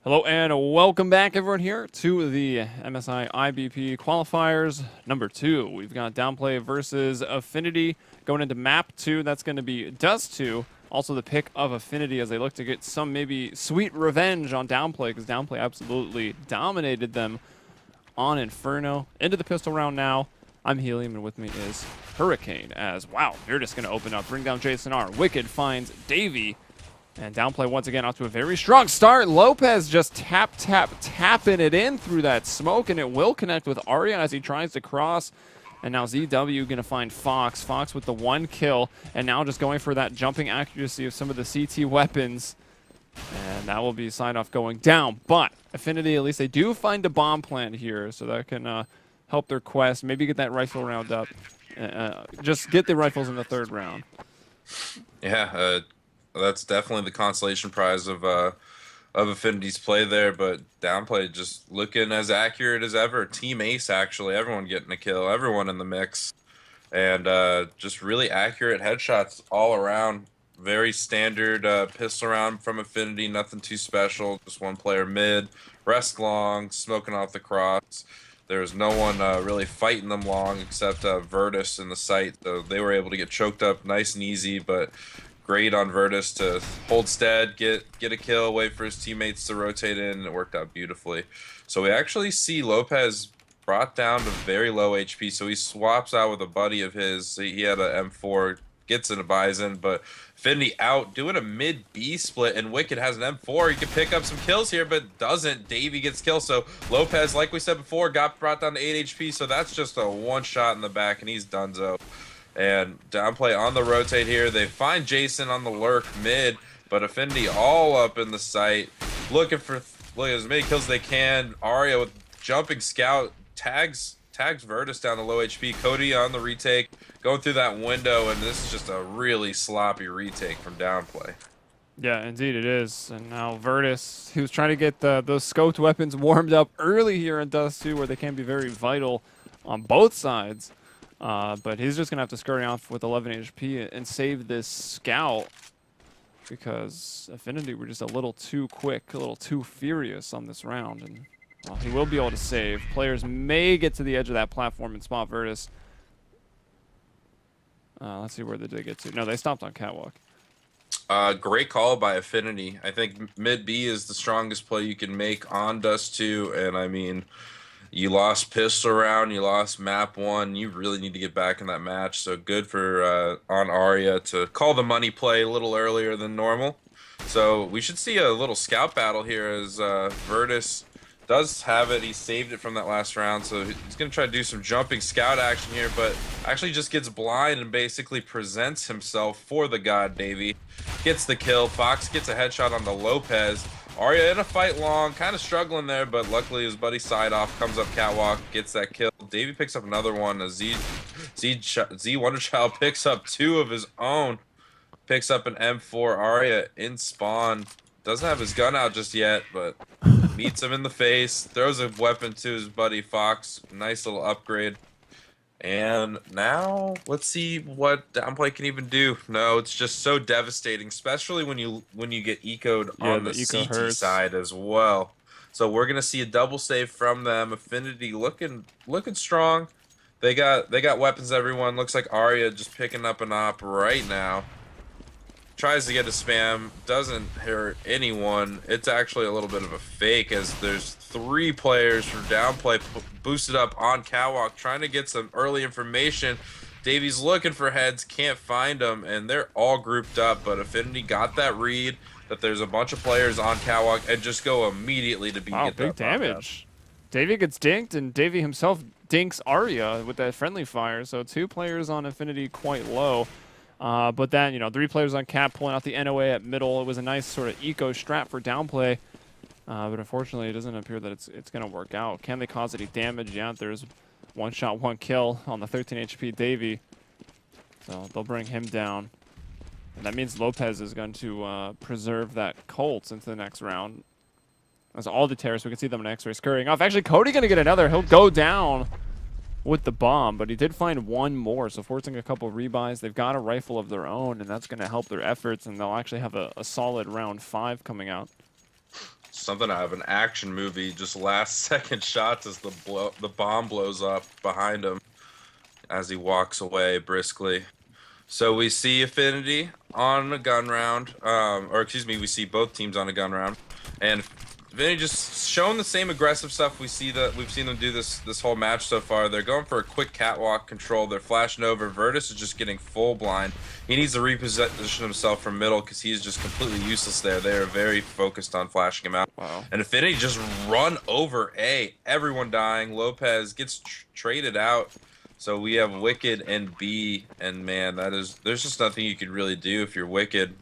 Hello and welcome back, everyone, here to the MSI IBP qualifiers number 2. We've got Downplay versus affNity going into map 2. That's going to be Dust 2. Also the pick of affNity as they look to get some maybe sweet revenge on Downplay, because Downplay absolutely dominated them on Inferno. Into the pistol round now. I'm Helium, and with me is HurikaNe as, wow, you're just going to open up, bring down Jason R. Wicked finds Davey. And Downplay once again off to a very strong start. Lopez just tapping it in through that smoke, and it will connect with Arya as he tries to cross. And now ZW going to find Fox. Fox with the 1 kill, and now just going for that jumping accuracy of some of the CT weapons. And that will be sign off going down. But affNity, at least they do find a bomb plant here, so that can help their quest. Maybe get that rifle round up. Just get the rifles in the 3rd round. Yeah, that's definitely the consolation prize of affNity's play there, but Downplay just looking as accurate as ever. Team ace, actually. Everyone getting a kill, everyone in the mix. And just really accurate headshots all around. Very standard pistol round from affNity, nothing too special. Just one player mid, rest long, smoking off the cross. There's no one really fighting them long except Virtus in the site. So they were able to get choked up nice and easy, but great on Virtus to hold stead, get a kill, wait for his teammates to rotate in, and it worked out beautifully. So we actually see Lopez brought down to very low HP, so he swaps out with a buddy of his. He had a M4, gets in a Bison, but affNity out doing a mid-B split, and Wicked has an M4. He could pick up some kills here, but doesn't. Davey gets killed, so Lopez, like we said before, got brought down to 8 HP, so that's just a one shot in the back, and he's donezo. And Downplay on the rotate here. They find Jason on the lurk mid, but affNity all up in the site, looking for as many kills as they can. Arya with jumping scout tags Virtus down to low HP. Cody on the retake, going through that window, and this is just a really sloppy retake from Downplay. Yeah, indeed it is. And now Virtus, who's trying to get those scoped weapons warmed up early here in Dust 2, where they can be very vital on both sides. But he's just going to have to scurry off with 11 HP and save this scout, because affNity were just a little too quick, a little too furious on this round. And well, he will be able to save. Players may get to the edge of that platform and spot Virtus. Let's see, where did they get to? No, they stopped on Catwalk. Great call by affNity. I think mid B is the strongest play you can make on Dust 2, and I mean, you lost pistol round, you lost map 1. You really need to get back in that match. So good for on Arya to call the money play a little earlier than normal. So we should see a little scout battle here as Virtus does have it. He saved it from that last round, so he's going to try to do some jumping scout action here, but actually just gets blind and basically presents himself for the god Davey. Gets the kill. Fox gets a headshot on the Lopez. Arya in a fight long, kind of struggling there, but luckily his buddy side off, comes up catwalk, gets that kill. Davey picks up another one. Z Wonderchild picks up 2 of his own. Picks up an M4. Arya in spawn. Doesn't have his gun out just yet, but meets him in the face. Throws a weapon to his buddy Fox. Nice little upgrade. And now let's see what Downplay can even do. No, it's just so devastating, especially when you get eco'd on the CT hurts. side as well. So we're gonna see a double save from them. affNity looking strong. They got weapons. Everyone looks like Arya just picking up an op right now. Tries to get a spam, doesn't hurt anyone. It's actually a little bit of a fake, as there's 3 players from Downplay boosted up on catwalk trying to get some early information. Davey's looking for heads, can't find them, and they're all grouped up, but affNity got that read that there's a bunch of players on catwalk and just go immediately to Wow, big damage. Davey gets dinked, and Davey himself dinks Arya with that friendly fire, so 2 players on affNity quite low. But then, 3 players on cap pulling out the NOA at middle. It was a nice sort of eco strat for Downplay. But unfortunately, it doesn't appear that it's going to work out. Can they cause any damage? Yeah, there's 1 shot, 1 kill on the 13 HP Davey. So they'll bring him down. And that means Lopez is going to preserve that Colt into the next round. As all the terrorists, we can see them in X-ray scurrying off. Actually, Cody going to get another. He'll go down with the bomb, but he did find 1 more, so forcing a couple rebuys. They've got a rifle of their own, and that's going to help their efforts, and they'll actually have a solid round 5 coming out. something out of an action movie. Just last second shots as the bomb blows up behind him as he walks away briskly. So we see affNity on a gun round, or excuse me, we see both teams on a gun round, and affNity just showing the same aggressive stuff we've seen them do this whole match so far. They're going for a quick catwalk control. They're flashing over. Virtus is just getting full blind. He needs to reposition himself from middle because he's just completely useless there. They are very focused on flashing him out. Wow. And affNity just run over A. Everyone dying. Lopez gets traded out. So we have Wicked and B, and man, there's just nothing you could really do if you're Wicked.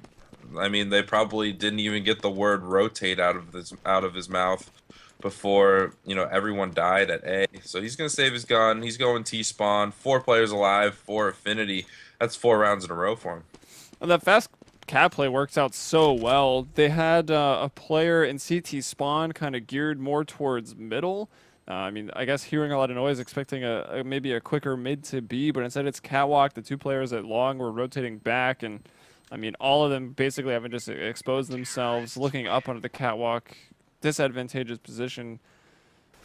I mean, they probably didn't even get the word rotate out of his mouth before, you know, everyone died at A. So he's gonna save his gun. He's going T-spawn. 4 players alive for affNity. That's 4 rounds in a row for him. And that fast cat play works out so well. They had a player in CT spawn kind of geared more towards middle. I mean, I guess hearing a lot of noise, expecting maybe a quicker mid to B, but instead it's catwalk. The 2 players at long were rotating back, and I mean, all of them basically having just exposed themselves, looking up onto the catwalk, disadvantageous position,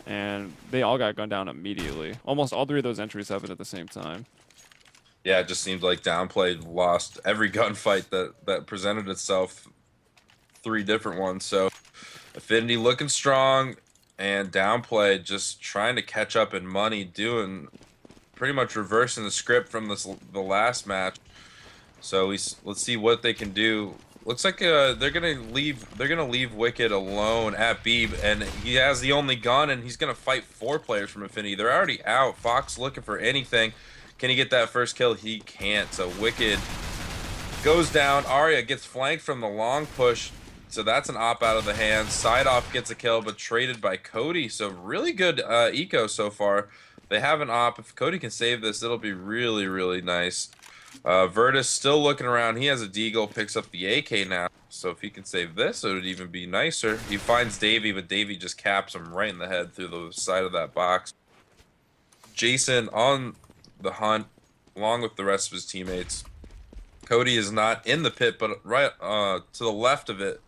and they all got gunned down immediately. Almost all 3 of those entries happened at the same time. Yeah, it just seemed like Downplay lost every gunfight that presented itself. 3 different ones. So affNity looking strong, and Downplay just trying to catch up in money, doing pretty much reversing the script from the last match. So let's see what they can do. Looks like they're gonna leave Wicked alone at B, and he has the only gun, and he's gonna fight 4 players from affNity. They're already out. Fox looking for anything. Can he get that first kill? He can't. So Wicked goes down. Arya gets flanked from the long push. So that's an op out of the hands. Side off gets a kill, but traded by Cody. So really good eco so far. They have an op. If Cody can save this, it'll be really, really nice. Virtus still looking around. He has a deagle, picks up the AK now. So if he can save this, it would even be nicer. He finds Davey, but Davey just caps him right in the head through the side of that box. Jason on the hunt, along with the rest of his teammates. Cody is not in the pit, but right to the left of it.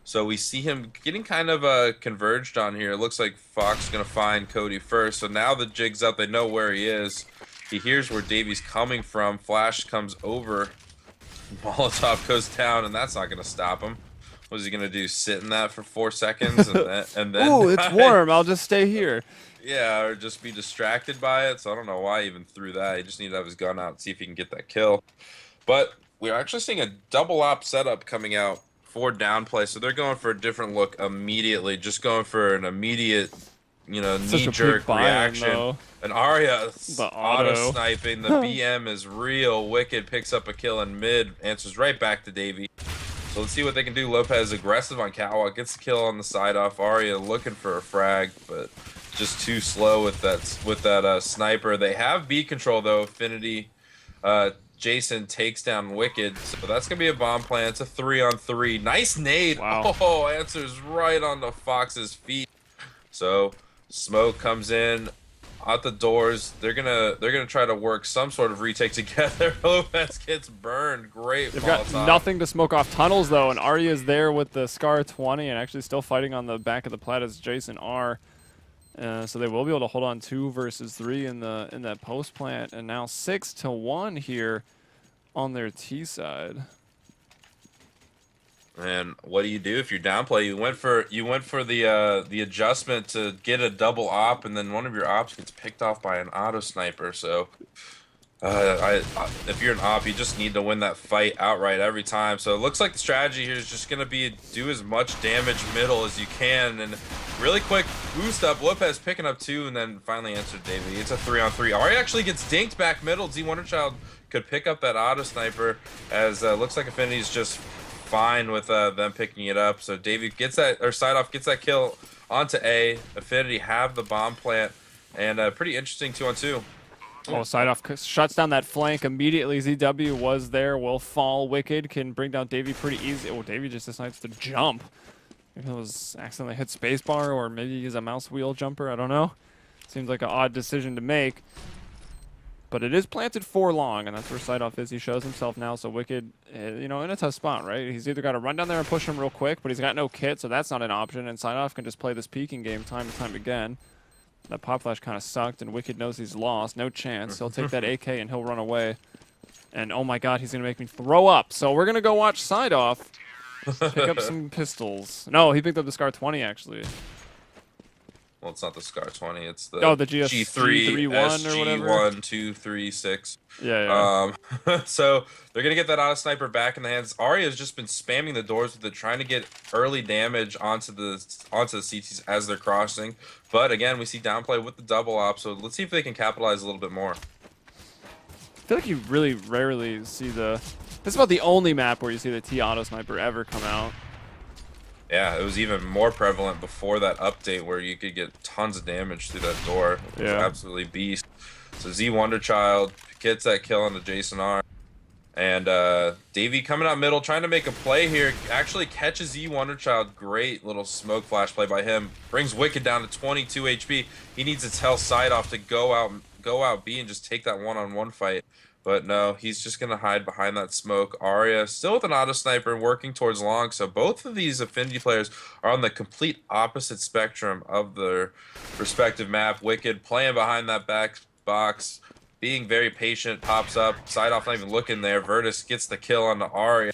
So we see him getting kind of converged on here. It looks like Fox is going to find Cody first. So now the jig's up. They know where he is. He hears where Davey's coming from. Flash comes over. Molotov goes down, and that's not going to stop him. What is he going to do? Sit in that for 4 seconds and then Ooh, it's warm. I'll just stay here. Yeah, or just be distracted by it. So I don't know why he even threw that. He just needed to have his gun out and see if he can get that kill. But we're actually seeing a double op setup coming out for Downplay. So they're going for a different look immediately. Just going for an immediate, you know, knee-jerk reaction. And Arya auto-sniping. The BM is real. Wicked picks up a kill in mid. Answers right back to Davey. So let's see what they can do. Lopez aggressive on catwalk. Gets the kill on the side off. Arya looking for a frag, but just too slow with that sniper. They have B control though. affNity. Jason takes down Wicked, so that's gonna be a bomb plant. It's a 3-on-3. Nice nade. Wow. Oh, answers right onto Fox's feet. So smoke comes in out the doors. They're gonna try to work some sort of retake together. Lopez gets burned. Great. They've got nothing to smoke off tunnels though, and Arya's there with the Scar 20 and actually still fighting on the back of the plat as Jason R. So they will be able to hold on 2 versus 3 in that post plant, and now 6-1 here on their T side. And what do you do if you're Downplay? You went for the adjustment to get a double op, and then one of your ops gets picked off by an auto sniper. So if you're an op, you just need to win that fight outright every time. So it looks like the strategy here is just gonna be do as much damage middle as you can, and really quick boost up. Lopez picking up 2, and then finally answered Davey. It's a 3-on-3. Ari actually gets dinked back middle. Z Wonderchild could pick up that auto sniper, as looks like affNity's just fine with them picking it up. So Davey gets that, or side off gets that kill onto A. affNity have the bomb plant, and pretty interesting 2-on-2. Oh, side off shuts down that flank immediately. ZW was there, will fall. Wicked can bring down Davey pretty easy. Oh, Davey just decides to jump. Maybe it was accidentally hit spacebar, or maybe he's a mouse wheel jumper. I don't know. Seems like an odd decision to make. But it is planted for long, and that's where Sideoff is. He shows himself now, so Wicked, you know, in a tough spot, right? He's either got to run down there and push him real quick, but he's got no kit, so that's not an option, and Sideoff can just play this peeking game time and time again. That pop flash kind of sucked, and Wicked knows he's lost. No chance. He'll take that AK, and he'll run away. And, oh my god, he's going to make me throw up. So we're going to go watch Sideoff pick up some pistols. No, he picked up the Scar 20, actually. Well, it's not the Scar 20. It's the the G3 or whatever. SG1236. Yeah. So they're gonna get that auto sniper back in the hands. Arya's just been spamming the doors with it, trying to get early damage onto the CTs as they're crossing. But again, we see Downplay with the double op. So let's see if they can capitalize a little bit more. I feel like you really rarely see the. This is about the only map where you see the T auto sniper ever come out. Yeah, it was even more prevalent before that update where you could get tons of damage through that door. It was absolutely beast. So Z Wonderchild gets that kill on the Jason R. And Davey coming out middle, trying to make a play here. Actually catches Z Wonderchild. Great little smoke flash play by him. Brings Wicked down to 22 HP. He needs to tell Sideoff to go out B and just take that one-on-one fight. But no, he's just going to hide behind that smoke. Arya still with an auto sniper and working towards long. So both of these affinity players are on the complete opposite spectrum of their respective map. Wicked playing behind that back box, being very patient, pops up. Sideoff not even looking there. Virtus gets the kill on the Arya.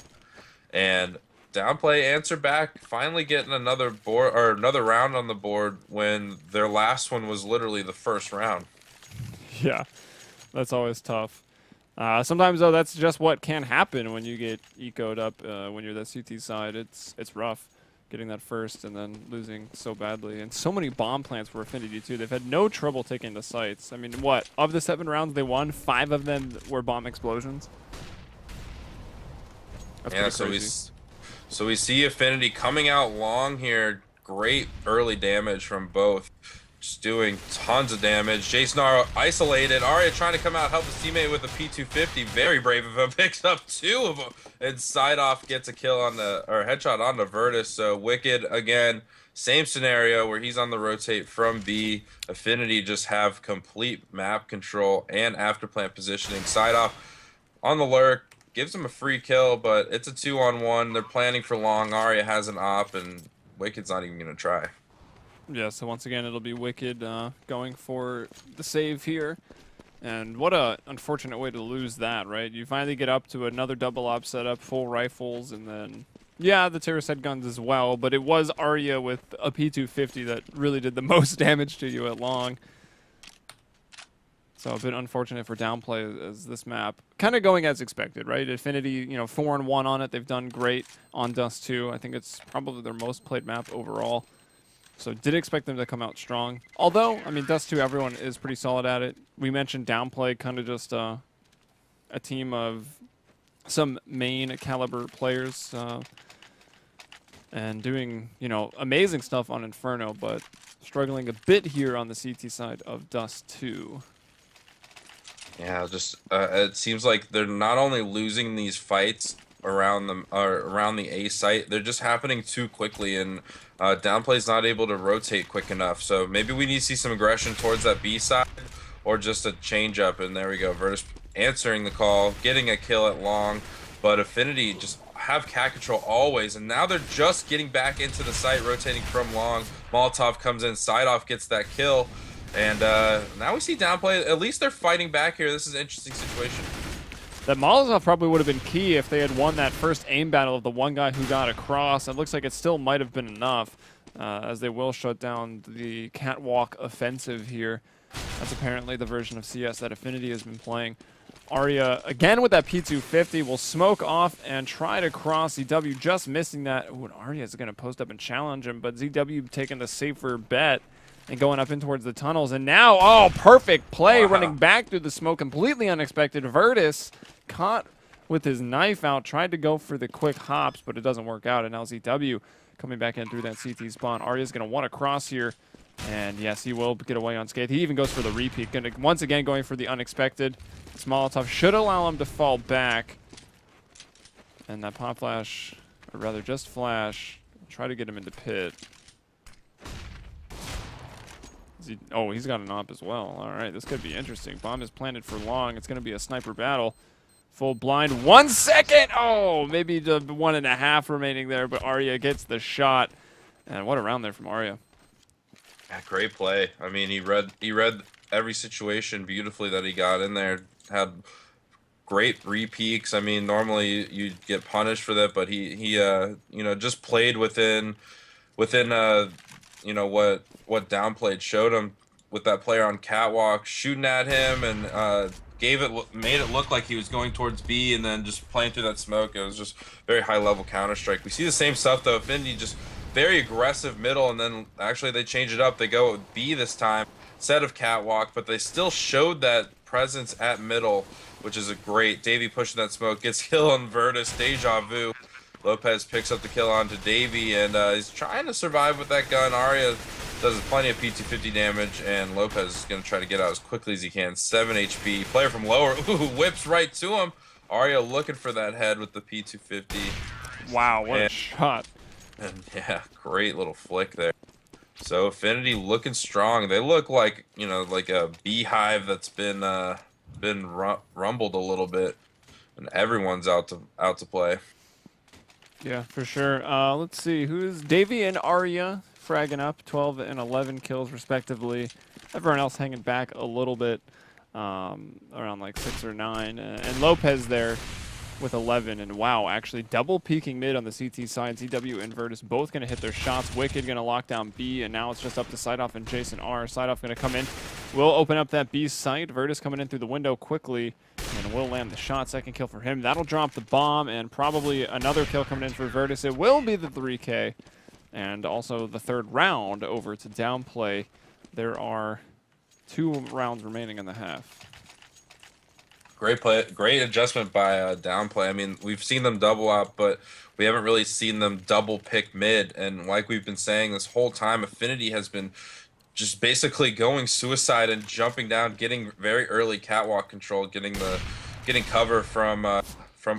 And Downplay answer back, finally getting another board or another round on the board when their last one was literally the first round. Yeah, that's always tough. Sometimes, though, that's just what can happen when you get ecoed up when you're the CT side. It's rough getting that first and then losing so badly. And so many bomb plants for affinity, too. They've had no trouble taking the sites. I mean, what? Of the 7 rounds they won, 5 of them were bomb explosions. That's pretty crazy. So we see affinity coming out long here. Great early damage from both. Just doing tons of damage. Jason R isolated. Arya trying to come out, help his teammate with a P250. Very brave of him. Picks up 2 of them. And Sideoff gets a kill on the, or headshot on the Virtus. So Wicked, again, same scenario where he's on the rotate from B. Affinity just have complete map control and afterplant positioning. Sideoff on the lurk. Gives him a free kill, but it's a 2-on-1. They're planning for long. Arya has an op, and Wicked's not even going to try. Yeah, so once again, it'll be Wicked going for the save here. And what a unfortunate way to lose that, right? You finally get up to another double op setup, full rifles, and then, yeah, the terrorist head guns as well, but it was Arya with a P250 that really did the most damage to you at long. So a bit unfortunate for Downplay as this map. Kind of going as expected, right? Affinity, you know, 4-1 on it. They've done great on Dust 2. I think it's probably their most played map overall. So did expect them to come out strong. Although, I mean, Dust 2, everyone is pretty solid at it. We mentioned Downplay, kind of just a team of some main caliber players and doing, you know, amazing stuff on Inferno, but struggling a bit here on the CT side of Dust 2. Yeah, just it seems like they're not only losing these fights around them or around the A site, they're just happening too quickly, and Downplay's not able to rotate quick enough. So maybe we need to see some aggression towards that B side, or just a change up. And there we go, Virtus answering the call, getting a kill at long, but Affinity just have cat control always, and now they're just getting back into the site, rotating from long. Molotov comes in, Sideoff gets that kill. And now we see Downplay. At least they're fighting back here. This is an interesting situation. That Molotov probably would have been key if they had won that first aim battle of the one guy who got across. It looks like it still might have been enough, as they will shut down the catwalk offensive here. That's apparently the version of CS that Affinity has been playing. Arya, again with that P250, will smoke off and try to cross. ZW just missing that. Ooh, and Arya is going to post up and challenge him, but ZW taking the safer bet and going up in towards the tunnels. And now, oh, perfect play, running back through the smoke, completely unexpected. Virtus caught with his knife out, tried to go for the quick hops, but it doesn't work out. And now ZW coming back in through that CT spawn. Arya's going to want to cross here. And yes, he will get away unscathed. He even goes for the repeat. Once again, going for the unexpected. This Molotov should allow him to fall back. And that pop flash, or rather just flash, try to get him into pit. Oh, he's got an op as well. All right, this could be interesting. Bomb is planted for long. It's going to be a sniper battle. Full blind. 1 second. Oh, maybe the 1.5 remaining there, but Arya gets the shot. And what a round there from Arya. Yeah, great play. I mean, he read every situation beautifully that he got in there. Had great re-peaks. I mean, normally you'd get punished for that, but he you know, just played within you know, what Downplayed showed him with that player on catwalk shooting at him, and made it look like he was going towards B, and then just playing through that smoke. It was just very high level Counter Strike. We see the same stuff though. affNity just very aggressive middle, and then actually they change it up. They go with B this time instead of catwalk, but they still showed that presence at middle, which is a great. Davey pushing that smoke, gets kill on Virtus, deja vu. Lopez picks up the kill onto Davey, and he's trying to survive with that gun. Arya does plenty of P250 damage, and Lopez is going to try to get out as quickly as he can. 7 HP. Player from lower, ooh, whips right to him. Arya looking for that head with the P250. Wow, what a shot. And yeah, great little flick there. So affNity looking strong. They look like, you know, like a beehive that's been rumbled a little bit, and everyone's out to play. Yeah, for sure. Let's see. Who's Davey and Arya fragging up, 12 and 11 kills respectively. Everyone else hanging back a little bit, around like 6 or 9. And Lopez there with 11. And wow, actually double peeking mid on the CT side. CW and Virtus both going to hit their shots. Wicked going to lock down B, and now it's just up to Sideoff and Jason R. Sideoff going to come in. Will open up that B site. Virtus coming in through the window quickly, and will land the shot. Second kill for him. That'll drop the bomb, and probably another kill coming in for Virtus. It will be the 3K, and also the third round over to Downplay. There are 2 rounds remaining in the half. Great play, great adjustment by Downplay. I mean, we've seen them double up, but we haven't really seen them double pick mid. And like we've been saying this whole time, affNity has been just basically going suicide and jumping down, getting very early catwalk control, getting cover from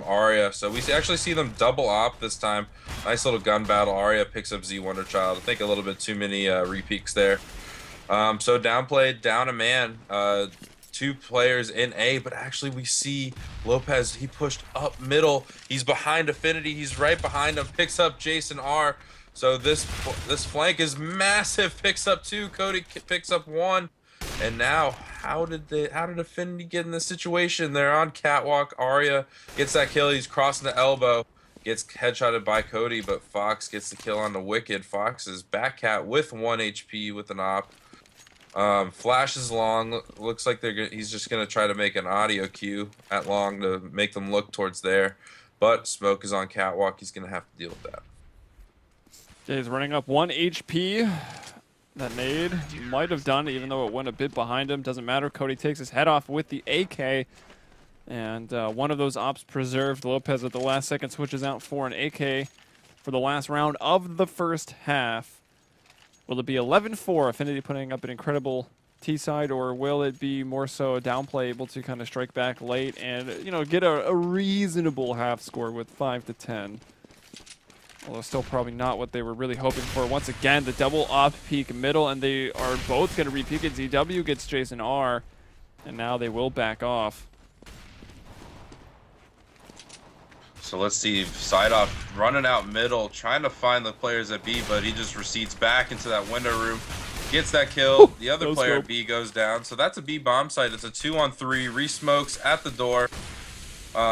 Arya. So we actually see them double op this time. Nice little gun battle. Arya picks up Z Wonderchild. I think a little bit too many re-peaks there. So Downplay down a man. 2 players in A, but actually we see Lopez, he pushed up middle. He's behind affNity. He's right behind him. Picks up Jason R. So this flank is massive. Picks up 2. Cody picks up 1. And now, how did affNity get in this situation? They're on catwalk. Arya gets that kill. He's crossing the elbow. Gets headshotted by Cody, but Fox gets the kill on the Wicked. Fox is back cat with 1 HP with an op. Flash is long. Looks like he's just gonna try to make an audio cue at long to make them look towards there. But smoke is on catwalk. He's gonna have to deal with that. Yeah, he's running up 1 HP. That nade might have done, even though it went a bit behind him. Doesn't matter. Cody takes his head off with the AK. And one of those ops preserved. Lopez at the last second switches out for an AK for the last round of the first half. Will it be 11-4, affNity putting up an incredible T-side, or will it be more so a Downplay able to kind of strike back late and, you know, get a reasonable half score with 5-10? Although still probably not what they were really hoping for. Once again, the double op peak middle, and they are both going to re-peek it. ZW gets Jason R, and now they will back off. So let's see, Sideoff running out middle, trying to find the players at B, but he just recedes back into that window room, gets that kill. The other player at B goes down. So that's a B bomb site. It's a 2-on-3, re-smokes at the door.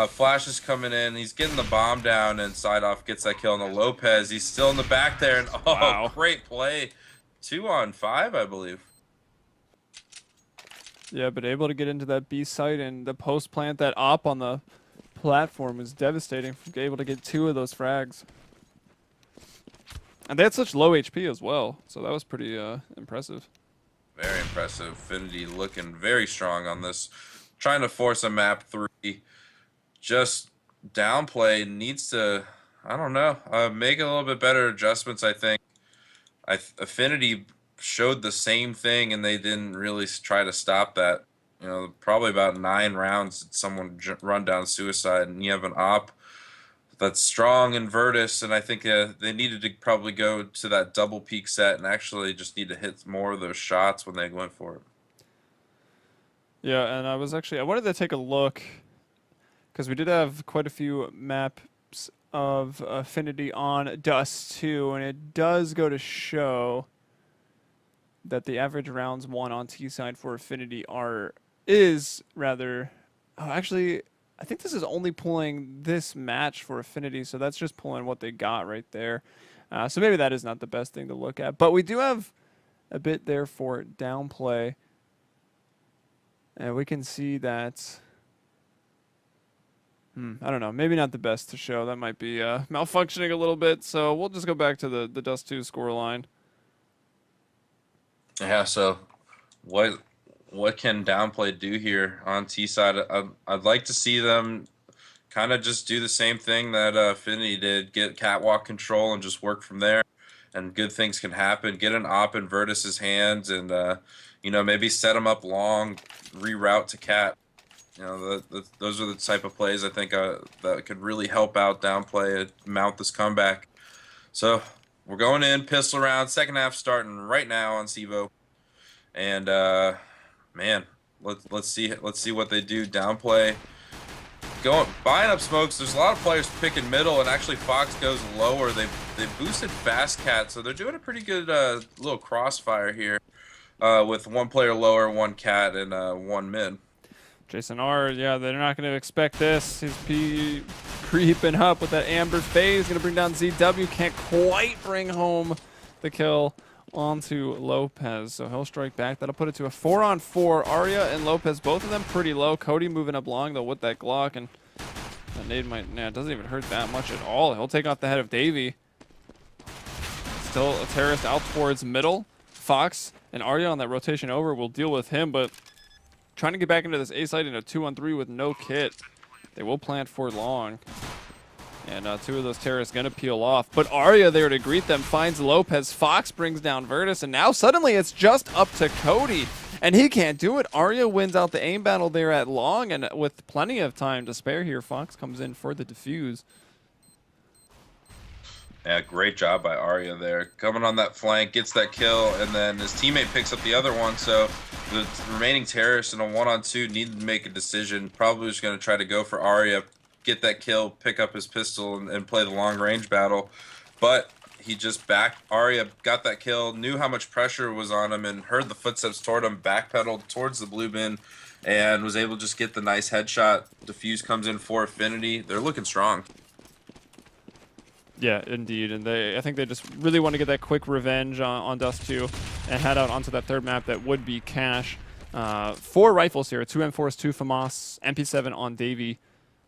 Flash is coming in. He's getting the bomb down, and Sideoff gets that kill on the Lopez. He's still in the back there, and oh, wow. Great play. 2-on-5, I believe. Yeah, but able to get into that B site and the post plant that op on the platform was devastating. Able to get 2 of those frags, and they had such low HP as well, so that was pretty impressive. Very impressive. affNity looking very strong on this, trying to force a map 3. Just Downplay needs to, I don't know, make a little bit better adjustments. I think affNity showed the same thing, and they didn't really try to stop that. You know, probably about 9 rounds, someone run down suicide, and you have an op that's strong in Virtus, and I think they needed to probably go to that double peak set and actually just need to hit more of those shots when they went for it. Yeah, and I wanted to take a look because we did have quite a few maps of affNity on Dust 2, and it does go to show that the average rounds won on T side for affNity is rather. Oh, actually, I think this is only pulling this match for affNity, so that's just pulling what they got right there. So maybe that is not the best thing to look at, but we do have a bit there for Downplay, and we can see that. I don't know. Maybe not the best to show. That might be malfunctioning a little bit. So we'll just go back to the Dust 2 scoreline. Yeah. So what can Downplay do here on T side? I'd like to see them kind of just do the same thing that affNity did, get catwalk control and just work from there, and good things can happen. Get an op in Virtus's hands, and maybe set them up long, reroute to cat. Those are the type of plays I think that could really help out Downplay mount this comeback. So we're going in pistol round, second half starting right now on CEVO, and man, let's see what they do. Downplay buying up smokes. There's a lot of players picking middle, and actually Fox goes lower. They boosted fast cat, so they're doing a pretty good little crossfire here with one player lower, one cat, and one mid. Jason R, yeah, they're not going to expect this. He's creeping up with that amber phase. Going to bring down ZW. Can't quite bring home the kill onto Lopez. So he'll strike back. That'll put it to a 4-on-4. Arya and Lopez, both of them pretty low. Cody moving up long, though, with that Glock. And that nade it doesn't even hurt that much at all. He'll take off the head of Davey. Still a terrorist out towards middle. Fox and Arya on that rotation over will deal with him, but trying to get back into this A site in a 2-on-3 with no kit. They will plant for long. And two of those terrorists going to peel off. But Arya there to greet them, finds Lopez. Fox brings down Virtus, and now suddenly it's just up to Cody. And he can't do it. Arya wins out the aim battle there at long, and with plenty of time to spare here, Fox comes in for the defuse. Yeah, great job by Arya there. Coming on that flank, gets that kill, and then his teammate picks up the other one. So the remaining terrorists in a 1-on-2 need to make a decision. Probably just going to try to go for Arya, get that kill, pick up his pistol, and play the long-range battle. But he just Arya got that kill, knew how much pressure was on him, and heard the footsteps toward him, backpedaled towards the blue bin, and was able to just get the nice headshot. Defuse comes in for affNity. They're looking strong. Yeah, indeed, and I think they just really want to get that quick revenge on Dust 2 and head out onto that third map that would be Cash. 4 rifles here, 2 M4s, 2 FAMAS, MP7 on Davey.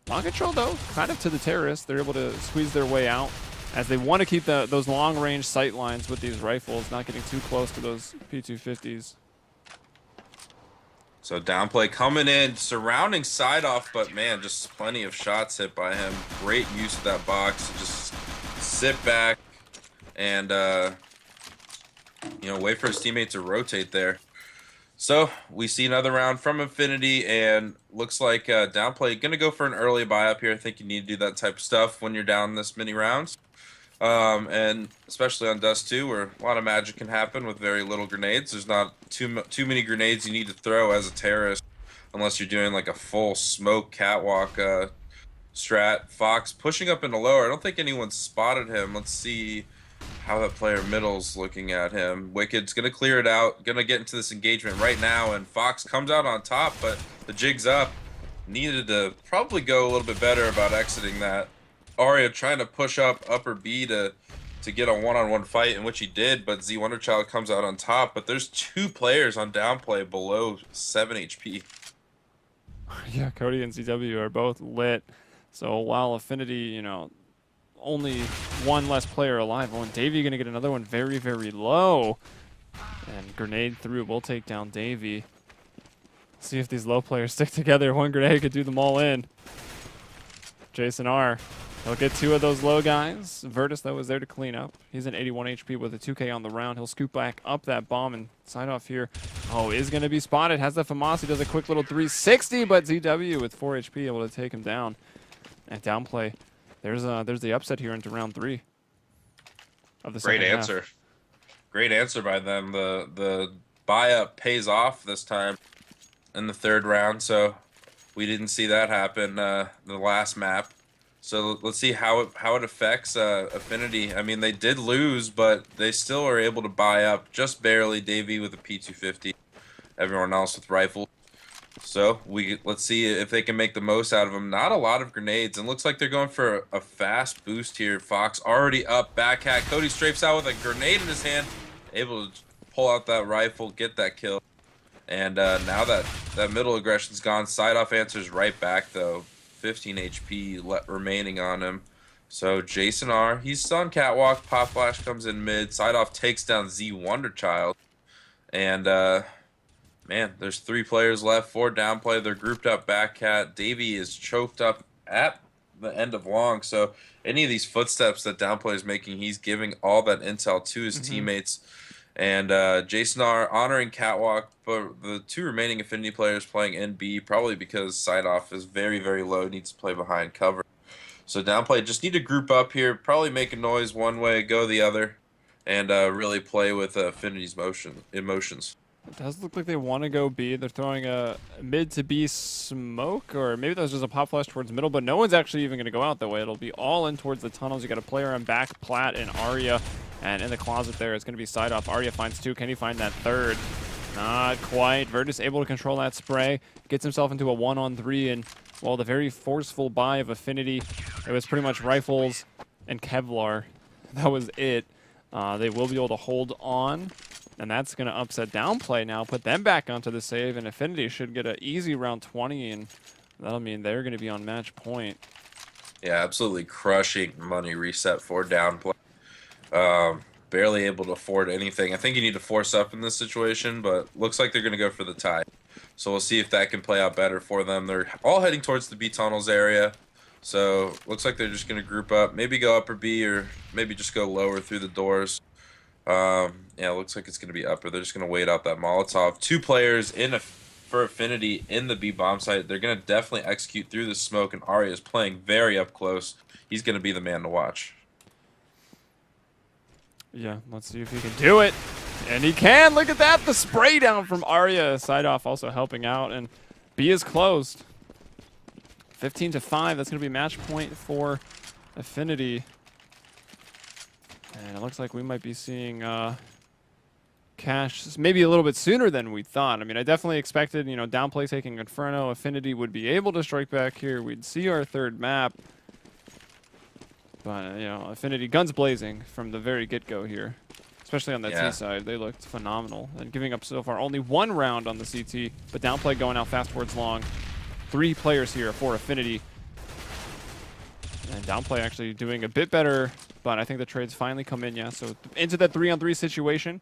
Long control, though, kind of to the terrorists. They're able to squeeze their way out as they want to keep those long-range sight lines with these rifles, not getting too close to those P250s. So Downplay coming in, surrounding side off, but man, just plenty of shots hit by him. Great use of that box. Just sit back and wait for his teammate to rotate there. So we see another round from affNity, and looks like Downplay gonna go for an early buy up here. I think you need to do that type of stuff when you're down this many rounds, and especially on Dust 2, where a lot of magic can happen with very little grenades. There's not too many grenades you need to throw as a terrorist, unless you're doing like a full smoke catwalk strat. Fox pushing up into lower. I don't think anyone spotted him. Let's see how that player middle's looking at him. Wicked's gonna clear it out, gonna get into this engagement right now, and Fox comes out on top, but the jig's up. Needed to probably go a little bit better about exiting that. Arya trying to push up upper B to get a 1-on-1 fight, in which he did, but Z Wonderchild comes out on top. But there's 2 players on Downplay below 7 HP. Yeah, Cody and ZW are both lit. So while affNity, only 1 less player alive, and Davey going to get another one very, very low. And grenade through will take down Davey. See if these low players stick together. 1 grenade could do them all in. Jason R. He'll get 2 of those low guys. Virtus, though, is there to clean up. He's at 81 HP with a 2K on the round. He'll scoop back up that bomb and sign off here. Oh, is going to be spotted. Has the FAMAS. He does a quick little 360, but ZW with 4 HP able to take him down. And Downplay there's the upset here into round 3 of the Great second half. answer. Great answer by them. The buy up pays off this time in the 3rd round, so we didn't see that happen the last map. So let's see how it affects affNity. I mean, they did lose, but they still are able to buy up just barely. Davey with a P250, everyone else with rifles. So let's see if they can make the most out of them. Not a lot of grenades, and looks like they're going for a fast boost here. Fox already up, back hat. Cody strafes out with a grenade in his hand, able to pull out that rifle, get that kill. And now that middle aggression's gone, side off answers right back though. 15 HP remaining on him. So Jason R, he's still on catwalk. Pop flash comes in mid. Side off takes down Z Wonderchild, and man, there's 3 players left. 4 downplay. They're grouped up back cat. Davey is choked up at the end of long. So any of these footsteps that downplay is making, he's giving all that intel to his teammates. And Jason R honoring catwalk, but the 2 remaining affNity players playing NB, probably because side off is very, very low, needs to play behind cover. So downplay just need to group up here, probably make a noise one way, go the other, and really play with affNity's emotions. It does look like they want to go B. They're throwing a mid to B smoke, or maybe that was just a pop flash towards middle, but no one's actually even going to go out that way. It'll be all in towards the tunnels. You got a player on back, Plat and Arya, and in the closet there, it's going to be side off. Arya finds 2. Can he find that 3rd? Not quite. Virtus able to control that spray, gets himself into a 1-on-3, and well, the very forceful buy of affNity, it was pretty much rifles and Kevlar. That was it. They will be able to hold on. And that's going to upset downplay now, put them back onto the save, and affNity should get an easy round 20, and that'll mean they're going to be on match point. Yeah, absolutely crushing money reset for downplay. Barely able to afford anything. I think you need to force up in this situation, but looks like they're going to go for the tie. So we'll see if that can play out better for them. They're all heading towards the B tunnels area, so looks like they're just going to group up, maybe go upper B, or maybe just go lower through the doors. Yeah, it looks like it's going to be upper. They're just going to wait out that Molotov. 2 players for affNity in the B bomb site. They're going to definitely execute through the smoke, and Arya is playing very up close. He's going to be the man to watch. Yeah, let's see if he can do it. And he can! Look at that! The spray down from Arya. Side off also helping out, and B is closed. 15-5. That's going to be match point for affNity. And it looks like we might be seeing Cash maybe a little bit sooner than we thought. I mean, I definitely expected, you know, downplay taking Inferno. affNity would be able to strike back here. We'd see our 3rd map. But, you know, affNity guns blazing from the very get-go here. Especially on that T side. They looked phenomenal. And giving up so far only 1 round on the CT. But downplay going out fast towards long. 3 players here for affNity. And downplay actually doing a bit better. But I think the trades finally come in, yeah. So into that 3-on-3 situation.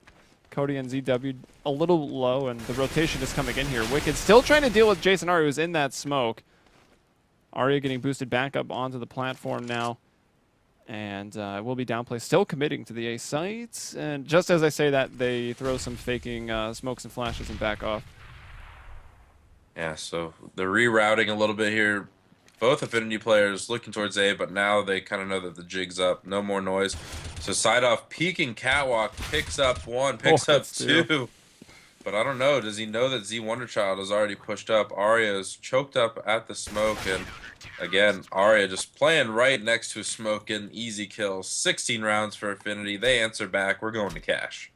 Cody and ZW a little low, and the rotation is coming in here. Wicked still trying to deal with Jason Arya, who's in that smoke. Arya getting boosted back up onto the platform now. And will be downplay still committing to the A sites. And just as I say that, they throw some faking smokes and flashes and back off. Yeah, so they're rerouting a little bit here. Both affNity players looking towards A, but now they kind of know that the jig's up. No more noise. So side off, peeking catwalk, picks up 1, picks up 2. But I don't know. Does he know that Z Wonderchild is already pushed up? Arya is choked up at the smoke, and again, Arya just playing right next to a smoke, getting easy kills. 16 rounds for affNity. They answer back. We're going to cash.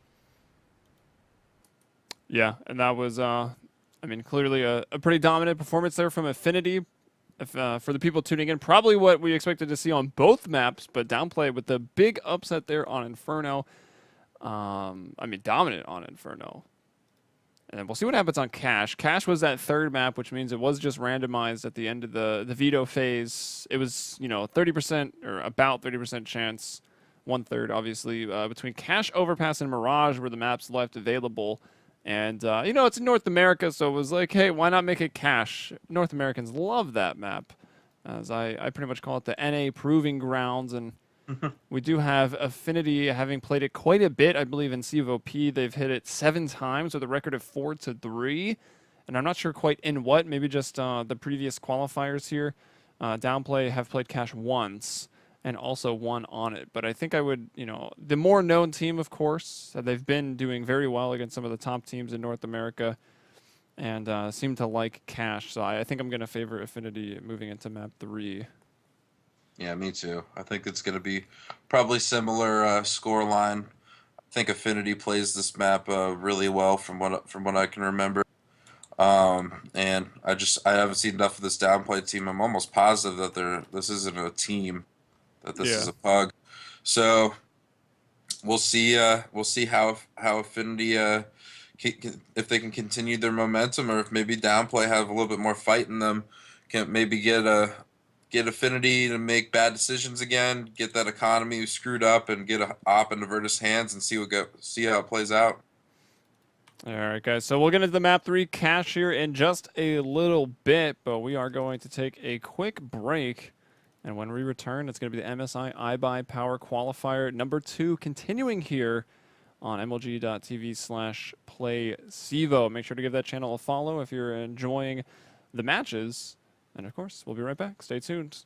Yeah, and that was, I mean, clearly a pretty dominant performance there from affNity. For the people tuning in, probably what we expected to see on both maps, but downplay with the big upset there on Inferno. I mean, dominant on Inferno. And we'll see what happens on Cash. Cash was that 3rd map, which means it was just randomized at the end of the veto phase. It was, you know, 30% or about 30% chance, 1/3 obviously, between Cash, Overpass, and Mirage were the maps left available. And, you know, it's in North America, so it was like, hey, why not make it Cash? North Americans love that map, as I pretty much call it the NA Proving Grounds. And we do have affNity having played it quite a bit, I believe, in CEVO. They've hit it 7 times with a record of 4-3. And I'm not sure quite in what, maybe just the previous qualifiers here. Downplay have played Cash once. and also won on it. But I think I would, the more known team, of course, they've been doing very well against some of the top teams in North America and seem to like cash. So I think I'm going to favor affNity moving into map 3. Yeah, me too. I think it's going to be probably similar score line. I think affNity plays this map really well from what I can remember. And I haven't seen enough of this Downplay team. I'm almost positive that this isn't a team, that this is Yeah. a pug. So we'll see. We'll see how affNity if they can continue their momentum, or if maybe Downplay have a little bit more fight in them, can maybe get affNity to make bad decisions again, get that economy screwed up, and get a op into Virtus' hands and see how it plays out. All right, guys. So we'll get into the map 3 cash here in just a little bit, but we are going to take a quick break. And when we return, it's going to be the MSI iBuy Power Qualifier number 2, continuing here on mlg.tv/play CEVO. Make sure to give that channel a follow if you're enjoying the matches. And of course, we'll be right back. Stay tuned.